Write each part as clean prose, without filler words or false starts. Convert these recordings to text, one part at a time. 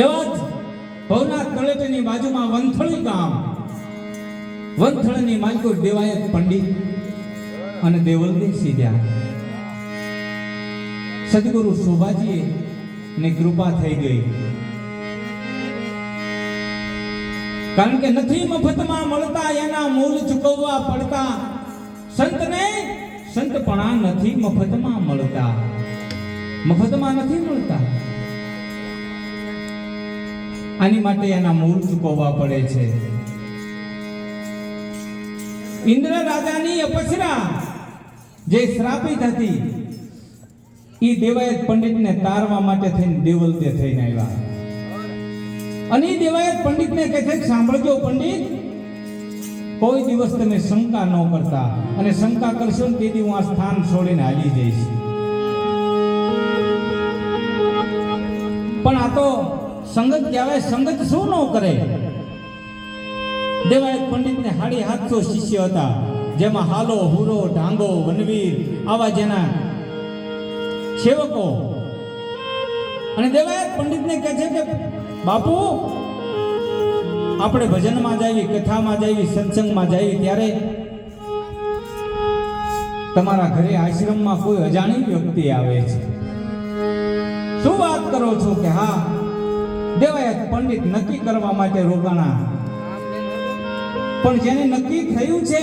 એવા જ ભવનાથ તળેટીની બાજુમાં વંથળી ગામ, વંથળની માલકુર દેવાયત પંડિત અને દેવલદેવ સીધ્યા. સદગુરુ શોભાજી ની કૃપા થઈ ગઈ, કારણ કે નથી મફતમાં મળતા, એના મૂળ ચૂકવવા પડતા. સંતને સંતપણા નથી મફતમાં મળતા, મફતમાં નથી મળતા. આની માટે એના મૂળ ચૂકવવા પડે છે. ઇન્દ્ર રાજાની અપસરા જે શ્રાપિત હતી, એ દેવાયત પંડિતને તારવા માટે થઈને દેવલતે થઈને આવ્યા. અને એ દેવાયત પંડિતને કહે છે, સાંભળજો પંડિત, કોઈ દિવસ તમે શંકા ન કરતા, અને શંકા કરશો ને તેથી હું આ સ્થાન છોડીને હાલી જઈશ. પણ આ તો સંગત કહેવાય, સંગત શું ન કરે. દેવાયત પંડિતને 750 શિષ્ય હતા, જેમાં હાલો, હુરો, ઢાંગો, વનવીર આવા જેના સેવકો. અને દેવાયત પંડિતને કહે છે કે બાપુ, આપણે ભજનમાં જાવી, કથામાં જાવી, સત્સંગમાં જાવી, ત્યારે તમારા ઘરે આશ્રમમાં કોઈ અજાણી વ્યક્તિ આવે છે. શું વાત કરો છો? કે હા. દેવાયત પંડિત નક્કી કરવા માટે રોકાણા, પણ જેને નક્કી થયું છે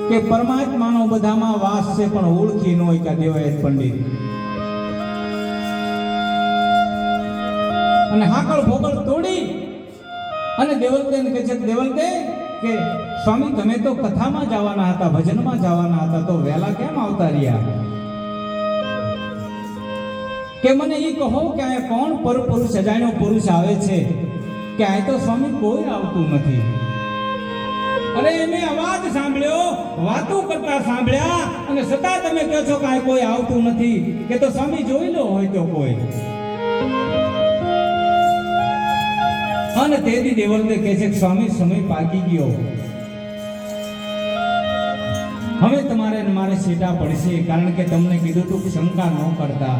કે પરમાત્માનો બધામાં વાસ છે, પણ ઓળખી ન હોય કે દેવાયત પંડિત. અને હાકળ ભોગળ તોડી અને દેવલદેવને કહે છે, દેવલદેવ કે સ્વામી, તમે તો કથામાં જવાના હતા, ભજનમાં જવાના હતા, તો વહેલા કેમ આવતા રહ્યા? કે મને એ કહો કે આ કોણ પરપુરુષ, અજાણ્યો પુરુષ આવે છે? કે આ તો સ્વામી કોઈ આવતું નથી. અરે મેં અવાજ સાંભળ્યો, વાતો કરતા સાંભળ્યા, અને છતાં તમે કહો છો કે આ કોઈ આવતું નથી. કે તો સ્વામી જોઈ લો હોય તો કોઈ. અને તેથી દેવલદેવ કહે છે કે સ્વામી, સમય પાકી ગયો, હવે તમારે મારે છેટા પડશે, કારણ કે તમને કીધું તું શંકા ન કરતા.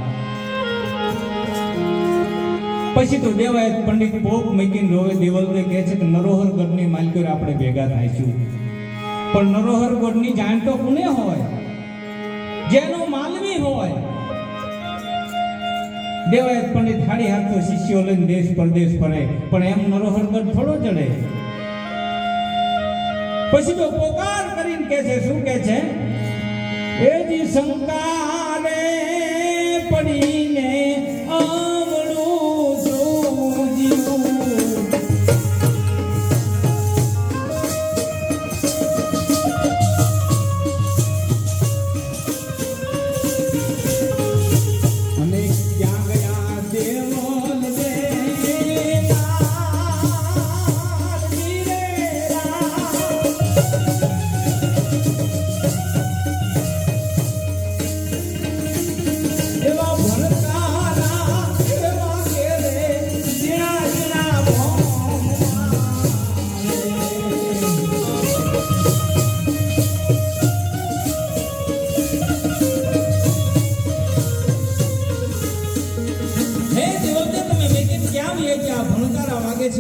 પછી તો દેવાયત પંડિત પોપ મૂકીને રોવે. દેવલદેવ કહે છે કે નરોહરગઢની માલકીર આપણે ભેગા થાઈશું, પણ નરોહરગઢની જાણ તો કોને હોય? જેનો માલવી હોય. દેવાયત પંડિત 750 શિષ્યો લઈને દેશ પરદેશ ફરે, પણ એમ નરોહરગઢ થોડો ચડે. પછી તો પોકાર કરીને કહે છે, શું કહે છે? એ જી શંકા રે પડીને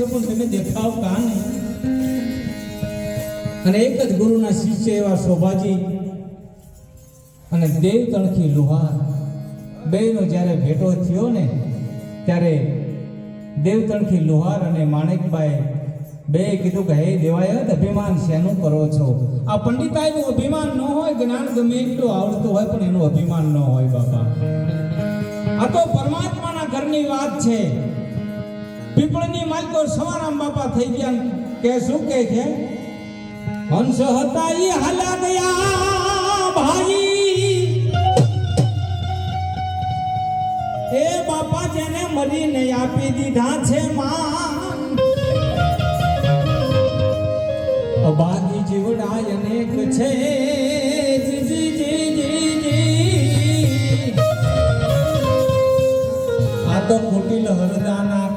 પણ તમે દેખાવ કા નહીં. અને એક જ ગુરુના શિષ્ય એવા શોભાજી અને દેવ તણખી લુહાર બેનો જ્યારે ભેટો થયો ને, ત્યારે દેવ તણખી લુહાર અને માણેકબાઈ બે કીધું કે હે દેવાયત, અભિમાન શેનું કરો છો? આ પંડિતાઈનું અભિમાન ન હોય, જ્ઞાન ગમે એટલું આવડતું હોય, પણ એનું અભિમાન ન હોય બાપા. આ તો પરમાત્માના ઘરની વાત છે. પીપળની માલકો સવારામ બાપા થઈ ગયા. કે શું કે છે? હંસ હતા ઈ હાલા ગયા ભાઈ, એ બાપા જેને મરીને આપી દીધા છે માન. અબાધી જીવડાય અનેક છે, આ તો કુટિલ હરદાના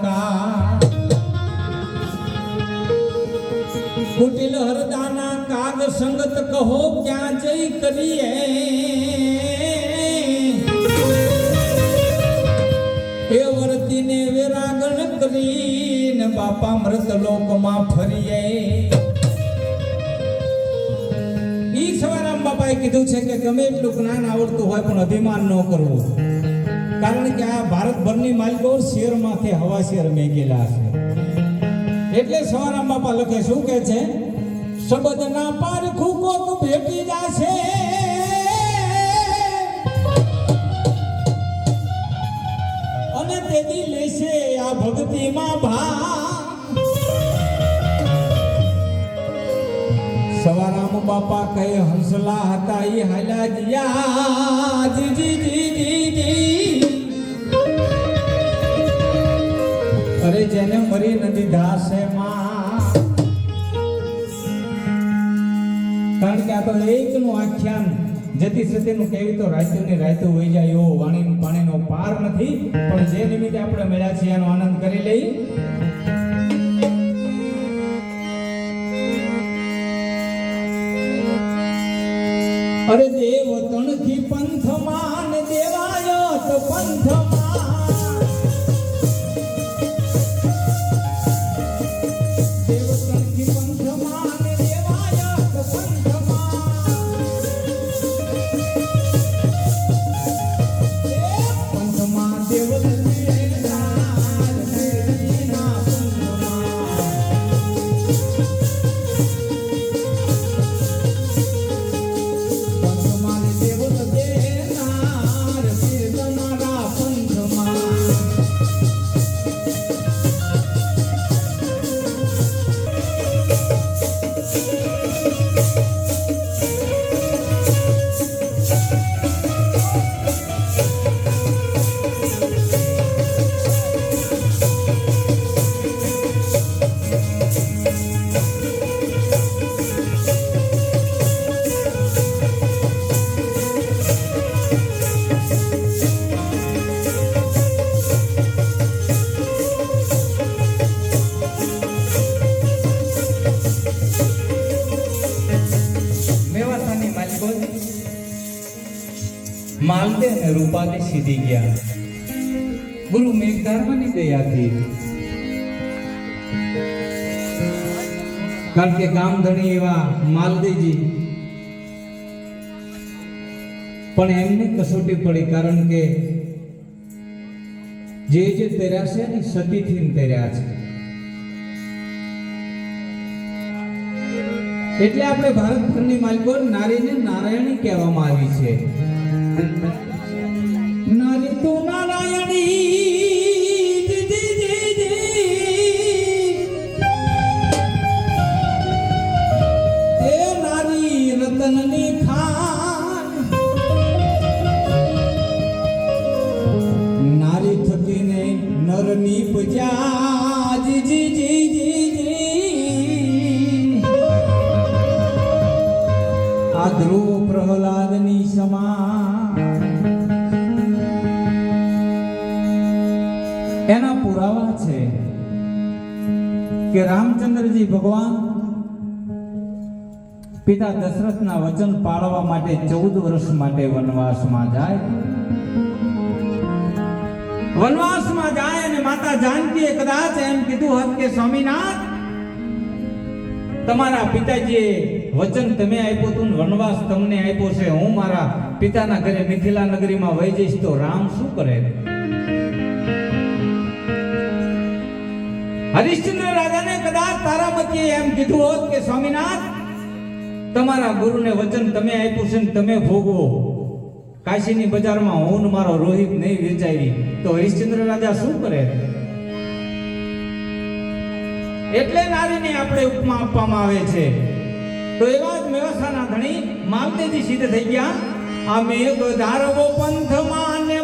કુટિલ હરદાના કાગ સંગત કહો ક્યાં જઈ કરીએ. એ વર્તીને વેરાગણ કરીને બાપા મૃત લોકમાં ફરીએ. ઈ સવારામ બાપાએ કીધું છે કે ગમે એટલું જ્ઞાન આવડતું હોય પણ અભિમાન ન કરવું, કારણ કે આ ભારતભરની માલિકો શેરમાંથી હવા શેર મેગેલા છે. એટલે સવારામ બાપા લખે શું કે છે, શબ્દના પારખું કોક ભેટી જાશે, અને તેથી લેશે આ ભક્તિમાં ભાગ. સવારામ બાપા કહે હંસલા હતા એ હાલ્યા જીયા જી જી જી જી જી. અરે જેને મરી નથી દાસે માં, કારણ કે આ તો એકનું આખ્યાન જતી સતીનું કેવી તો રાયતું રાયતું વહી જાય એવો વાણી પાણીનો પાર નથી. પણ જે નિમિત્તે આપણે મળ્યા છીએ એનો આનંદ કરી લઈ. અરે દેવ તણથી પંથમાં ને દેવાયત પંથમાં, દેવ તણથી પંથમાં ને દેવાયત પંથમાં દેવ માલદે અને રૂપાલે સીધી ગયા ગુરુ મેઘધારમાની દયાથી. કારણ કે ગામધણી એવા માલદેજી પણ એમને કસોટી પડી, કારણ કે જે તર્યા છે ને સતીથી તર્યા છે. એટલે આપણે ભારતભરની માલિકો નારીને નારાયણી કહેવામાં આવી છે. નારી તો નારાયણી એ નારી રતનની ખાન, નારી થકીને નરની પૂજા જી જી જી જી જી. આ ધ્રુવ પ્રહલાદની સમા એના પુરાવા છે કે રામચંદ્રજી ભગવાન પિતા દશરથના વચન પાળવા માટે 14 વર્ષ માટે વનવાસમાં જાય. વનવાસમાં જાય અને માતા જાનકીએ કદાચ એમ કીધું હોત કે સ્વામીનાથ, તમારા પિતાજીએ વચન તમે આપ્યું હતું, વનવાસ તમને આપ્યો છે, હું મારા પિતાના ઘરે મિથિલા નગરીમાં વહી જઈશ તો રામ શું કરે? હરિશ્ચંદ્ર રાજાને કદાચ તારામતીએ એમ કીધું હોત કે સ્વામીનાથ, તમારા ગુરુને વચન તમે આપ્યું છે ને તમે ભોગવો, કાશીની બજારમાં હું મારો રોહિત નહીં વેચાવી, તો હરિશ્ચંદ્ર રાજા શું કરે? એટલે નારીને આપણે ઉપમા આપવામાં આવે છે. તો એવા જ મેવાસાના ધણી માલદેજી સિદ્ધ થઈ ગયા. આ મેઘ ધારવો પંથમાં ને